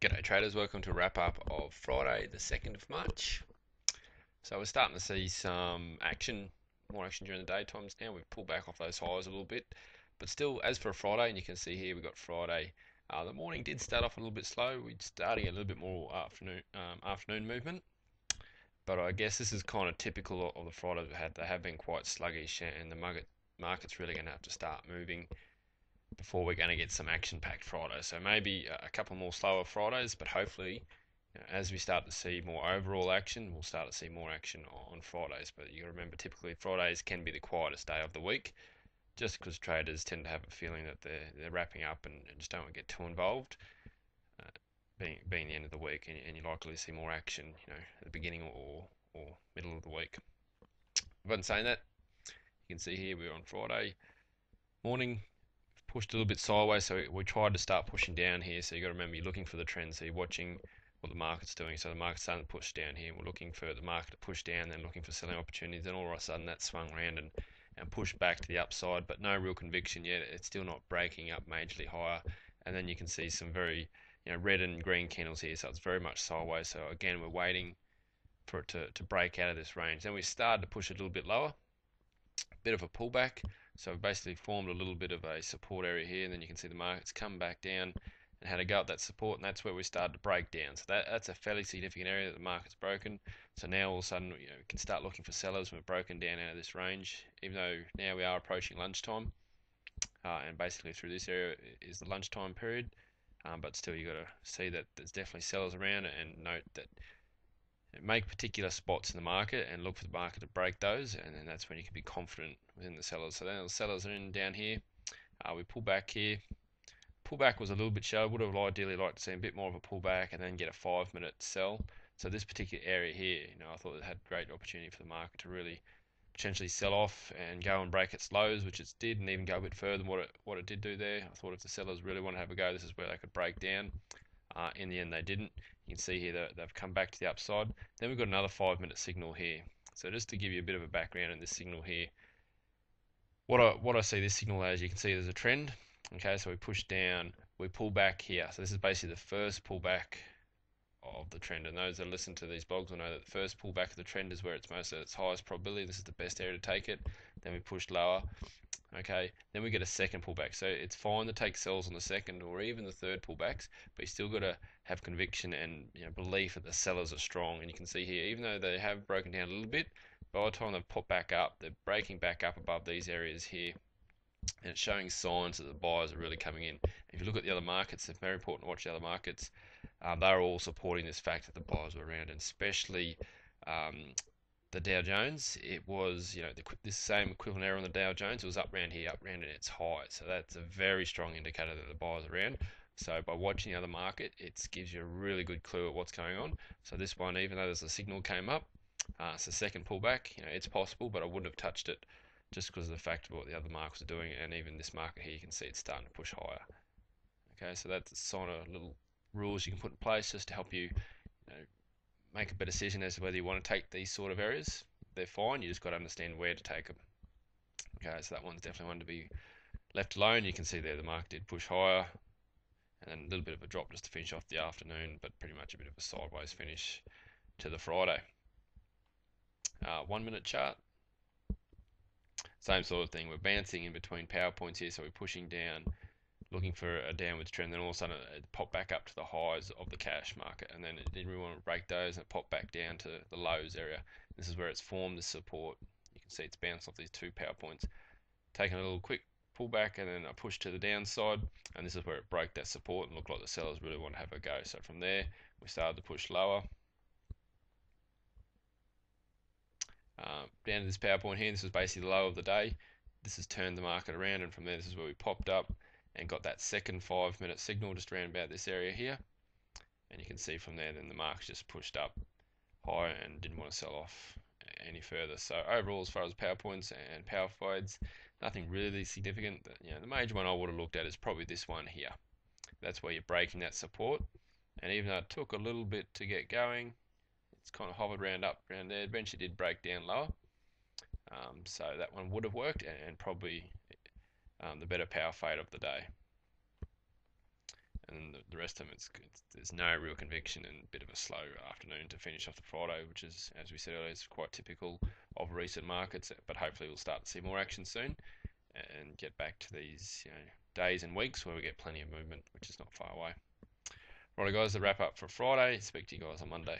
G'day traders, welcome to a wrap up of Friday the 2nd of March. So we're starting to see some action, more action during the daytimes now. We've pulled back off those highs a little bit, but still as for Friday, and you can see here we've got Friday. The morning did start off a little bit slow. We're starting a little bit more afternoon movement, but I guess this is kind of typical of the Fridays we had. They have been quite sluggish, and the market's really going to have to start moving before we're going to get some action-packed Fridays. So maybe a couple more slower Fridays, but hopefully, as we start to see more overall action, we'll start to see more action on Fridays. But you got to remember, typically Fridays can be the quietest day of the week, just because traders tend to have a feeling that they're wrapping up and just don't want to get too involved. Being the end of the week, and you're likely to see more action, at the beginning or middle of the week. But in saying that, you can see here we're on Friday morning, pushed a little bit sideways, so we tried to start pushing down here. So you got to remember, you're looking for the trend, so you're watching what the market's doing. So the market's starting to push down here, and we're looking for the market to push down, then looking for selling opportunities, and all of a sudden that swung around and pushed back to the upside, but no real conviction yet. It's still not breaking up majorly higher, and then you can see some very red and green candles here, so it's very much sideways. So again, we're waiting for it to break out of this range. Then we started to push a little bit lower, bit of a pullback. So we've basically formed a little bit of a support area here, and then you can see the market's come back down and had a go at that support, and that's where we started to break down. So that's a fairly significant area that the market's broken. So now all of a sudden, we can start looking for sellers. We've broken down out of this range, even though now we are approaching lunchtime, and basically through this area is the lunchtime period. But still, you got to see that there's definitely sellers around, and note that make particular spots in the market and look for the market to break those, and then that's when you can be confident within the sellers. So then the sellers are in down here. We pull back here. Pullback was a little bit shallow. Would have ideally liked to see a bit more of a pullback and then get a 5-minute sell. So this particular area here, I thought it had great opportunity for the market to really potentially sell off and go and break its lows, which it did, and even go a bit further than what it did do there. I thought if the sellers really want to have a go, this is where they could break down. In the end, they didn't. You can see here that they've come back to the upside. Then we've got another 5-minute signal here. So just to give you a bit of a background in this signal here, what I see this signal as, you can see there's a trend. Okay, so we push down, we pull back here. So this is basically the first pullback of the trend, and those that listen to these blogs will know that the first pullback of the trend is where it's most at its highest probability. This is the best area to take it. Then we push lower. Okay, then we get a second pullback. So it's fine to take sells on the second or even the third pullbacks, but you still got to have conviction and belief that the sellers are strong. And you can see here, even though they have broken down a little bit, by the time they've popped back up, they're breaking back up above these areas here, and it's showing signs that the buyers are really coming in. If you look at the other markets, it's very important to watch the other markets. They're all supporting this fact that the buyers were around, and especially the Dow Jones. It was, this same equivalent area on the Dow Jones, it was up around here, up around its high. So that's a very strong indicator that the buyers are around. So by watching the other market, it gives you a really good clue at what's going on. So this one, even though there's a signal came up, it's a second pullback. It's possible, but I wouldn't have touched it just because of the fact of what the other markets are doing. And even this market here, you can see it's starting to push higher. Okay, so that's a sign of little rules you can put in place just to help you, make a better decision as to whether you want to take these sort of areas. They're fine, you just got to understand where to take them. Okay, so that one's definitely one to be left alone. You can see there the market did push higher, and then a little bit of a drop just to finish off the afternoon, but pretty much a bit of a sideways finish to the Friday. 1 minute chart, same sort of thing. We're bouncing in between power points here, so we're pushing down, looking for a downwards trend, then all of a sudden it popped back up to the highs of the cash market, and then it didn't really want to break those, and it popped back down to the lows area. This is where it's formed the support. You can see it's bounced off these 2 power points, taking a little quick pullback and then a push to the downside, and this is where it broke that support and looked like the sellers really want to have a go. So from there we started to push lower, down to this power point here. This was basically the low of the day. This has turned the market around, and from there this is where we popped up and got that second 5-minute signal just around about this area here, and you can see from there then the market just pushed up higher and didn't want to sell off any further. So overall, as far as power points and power fades, nothing really significant. The major one I would have looked at is probably this one here. That's where you're breaking that support, and even though it took a little bit to get going, it's kind of hovered around up around there. Eventually did break down lower, so that one would have worked, and probably the better power fade of the day. and the rest of them, there's no real conviction and a bit of a slow afternoon to finish off the Friday, which is, as we said earlier, is quite typical of recent markets. But hopefully we'll start to see more action soon and get back to these days and weeks where we get plenty of movement, which is not far away. Righto guys, the wrap up for Friday. Speak to you guys on Monday.